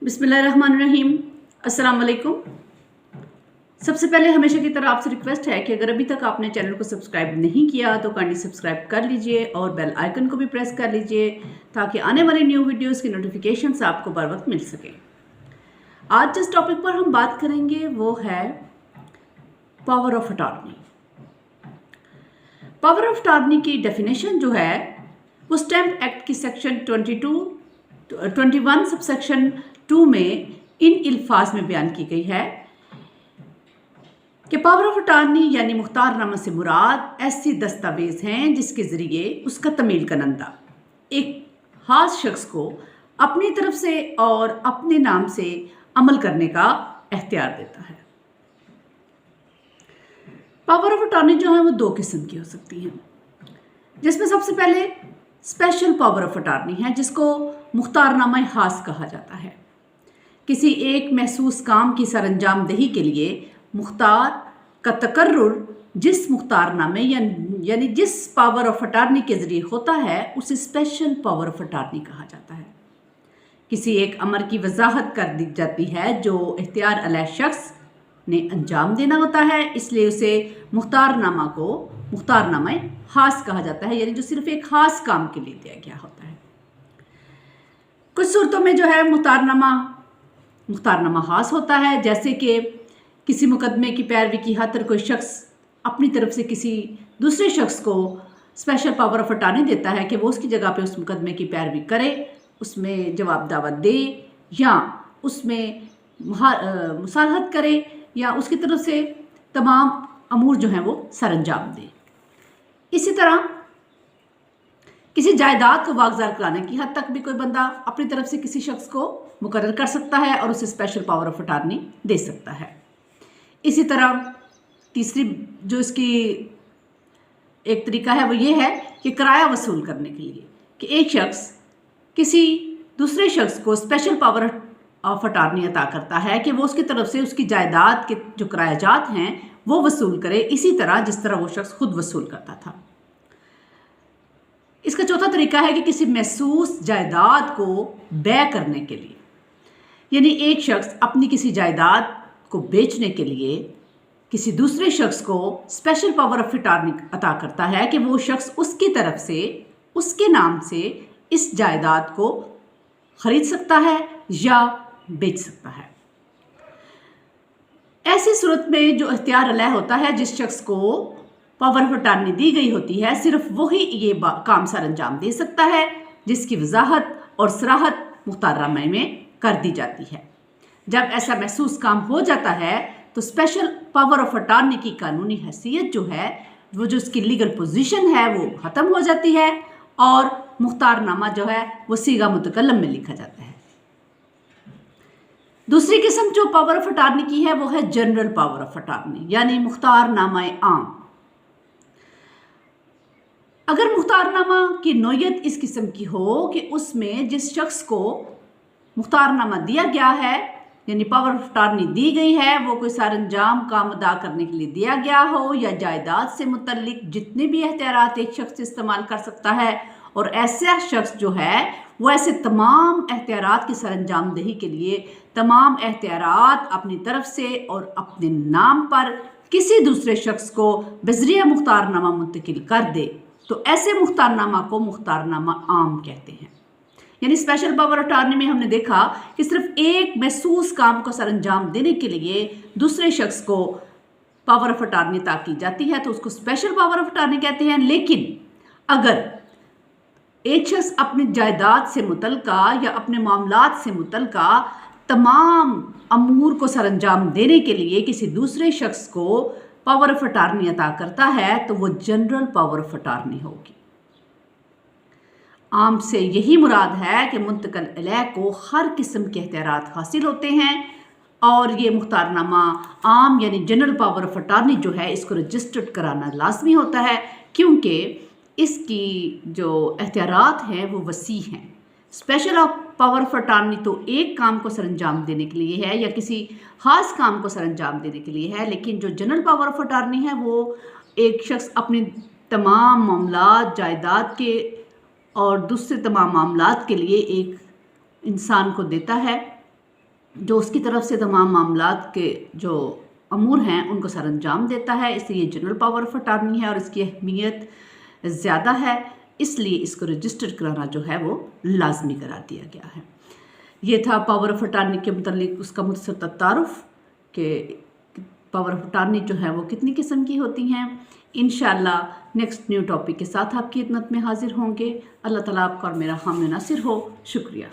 बिस्मिल्लाहिर्रहमानिर्रहीम। अस्सलाम वालेकुम। सबसे पहले हमेशा की तरह आपसे रिक्वेस्ट है कि अगर अभी तक आपने चैनल को सब्सक्राइब नहीं किया तो काइंडली सब्सक्राइब कर लीजिए और बेल आइकन को भी प्रेस कर लीजिए ताकि आने वाली न्यू वीडियोस की नोटिफिकेशंस आपको बर वक्त मिल सके। आज जिस टॉपिक पर हम बात करेंगे वो है power of attorney. Power of attorney की डेफिनेशन जो है वो स्टैम्प एक्ट की सेक्शन 21 सबसेक्शन 2 में इन अल्फाज में बयान की गई है कि पावर ऑफ अटॉर्नी यानी मुख्तारनामा से मुराद ऐसी दस्तावेज हैं जिसके ज़रिए उसका तमील कनंदा एक खास शख्स को अपनी तरफ से और अपने नाम से अमल करने का इख्तियार देता है। पावर ऑफ अटॉर्नी जो है वो दो किस्म की हो सकती हैं, जिसमें सबसे पहले स्पेशल पावर ऑफ अटॉर्नी है जिसको मुख्तारनामा खास कहा जाता है। किसी एक महसूस काम की सरअंजाम दही के लिए मुख्तार का तकर्रुर जिस मुख्तारनामे यानी जिस पावर ऑफ अटॉर्नी के ज़रिए होता है उसे स्पेशल पावर ऑफ अटॉर्नी कहा जाता है। किसी एक अमर की वजाहत कर दी जाती है जो इख्तियार अलैह शख्स ने अंजाम देना होता है, इसलिए उसे मुख्तारनामा खास कहा जाता है, यानी जो सिर्फ एक खास काम के लिए दिया गया होता है। कुछ सूरतों में जो है मुख्तारनामा खास होता है, जैसे कि किसी मुकदमे की पैरवी की खातिर कोई शख्स अपनी तरफ से किसी दूसरे शख्स को स्पेशल पावर ऑफ अटॉर्नी देता है कि वो उसकी जगह पे उस मुकदमे की पैरवी करे, उसमें जवाब दावत दे या उसमें मुसालहत करे या उसकी तरफ से तमाम अमूर जो हैं वो सरअंजाम दे। इसी तरह किसी जायदाद को वागजार कराने की हद तक भी कोई बंदा अपनी तरफ से किसी शख्स को मुकर्रर कर सकता है और उसे स्पेशल पावर ऑफ अटॉर्नी दे सकता है। इसी तरह तीसरी जो इसकी एक तरीका है वो ये है कि किराया वसूल करने के लिए कि एक शख्स किसी दूसरे शख्स को स्पेशल पावर ऑफ अटॉर्नी अता करता है कि वो उसकी तरफ से उसकी जायदाद के जो किरायाजात हैं वो वसूल करे, इसी तरह जिस तरह वो शख्स खुद वसूल करता था। इसका चौथा तरीका है कि किसी महसूस जायदाद को बै करने के लिए, यानी एक शख्स अपनी किसी जायदाद को बेचने के लिए किसी दूसरे शख्स को स्पेशल पावर ऑफ अटॉर्नी अता करता है कि वो शख्स उसकी तरफ से उसके नाम से इस जायदाद को खरीद सकता है या बेच सकता है। ऐसी सूरत में जो इख्तियार अलैह होता है, जिस शख्स को पावर ऑफ अटॉर्नी दी गई होती है, सिर्फ वही ये काम सर अंजाम दे सकता है जिसकी वजाहत और सराहत मुख्तारनामे में कर दी जाती है। जब ऐसा महसूस काम हो जाता है तो स्पेशल पावर ऑफ अटॉर्नी की कानूनी हैसियत जो है वो जो उसकी लीगल पोजीशन है वो ख़त्म हो जाती है और मुख्तारनामा जो है वो सीगा मुतकल्लम में लिखा जाता है। दूसरी किस्म जो पावर ऑफ अटॉर्नी की है वो है जनरल पावर ऑफ अटॉर्नी, यानी मुख्तारनामा आम। अगर मुख्तारनामा की नौयत इस किस्म की हो कि उसमें जिस शख्स को मुख्तारनामा दिया गया है यानी पावर ऑफ अटॉर्नी दी गई है वो कोई सरअंजाम काम अदा करने के लिए दिया गया हो या जायदाद से मुतल्लिक जितने भी एहतियारात एक शख्स इस्तेमाल कर सकता है, और ऐसा शख्स जो है वो ऐसे तमाम एहतियारात की सरअंजाम दही के लिए तमाम एहतियारात अपनी तरफ से और अपने नाम पर किसी दूसरे शख्स को बज़रिया मुख्तारनामा मुंतकिल कर दे, तो ऐसे मुख्तारनामा को मुख्तारनामा आम कहते हैं। यानी स्पेशल पावर अटॉर्नी में हमने देखा कि सिर्फ एक महसूस काम को सरअंजाम देने के लिए दूसरे शख्स को पावर ऑफ अटॉर्नी अता की जाती है तो उसको स्पेशल पावर ऑफ अटॉर्नी कहते हैं। लेकिन अगर एक शख्स अपनी जायदाद से मुतल्लिका या अपने मामलात से मुतल्लिका तमाम अमूर को सरअंजाम देने के लिए किसी दूसरे शख्स को पावर ऑफ अटॉर्नी अता करता है तो वो जनरल पावर ऑफ अटॉर्नी होगी। आम से यही मुराद है कि मुंतकिल अलैह को हर किस्म के इख्तियारात हासिल होते हैं और ये मुख्तारनामा आम यानी जनरल पावर ऑफ अटॉर्नी जो है इसको रजिस्टर्ड कराना लाजमी होता है, क्योंकि इसकी जो इख्तियारात हैं वो वसी हैं। स्पेशल पावर ऑफ अटॉर्नी तो एक काम को सरअंजाम देने के लिए है या किसी ख़ास काम को सरअंजाम देने के लिए है, लेकिन जो जनरल पावर ऑफ अटॉर्नी है वो एक शख्स अपनी तमाम मामलात जायदाद के और दूसरे तमाम मामलात के लिए एक इंसान को देता है جو اس کی طرف سے تمام معاملات کے جو امور ہیں ان کو سر انجام دیتا ہے، اس لیے یہ جنرل پاور آف اٹارنی ہے اور اس کی اہمیت زیادہ ہے، اس لیے اس کو رجسٹر کرانا جو ہے وہ لازمی قرار دیا گیا ہے۔ یہ تھا پاور آف اٹارنی کے متعلق اس کا مختصر تعارف کہ پاور آف اٹارنی جو ہے وہ کتنی قسم کی ہوتی ہیں۔ انشاءاللہ نیکسٹ نیو ٹاپک کے ساتھ آپ کی خدمت میں حاضر ہوں گے۔ اللہ تعالیٰ آپ کا اور میرا حامی و ناصر ہو۔ شکریہ۔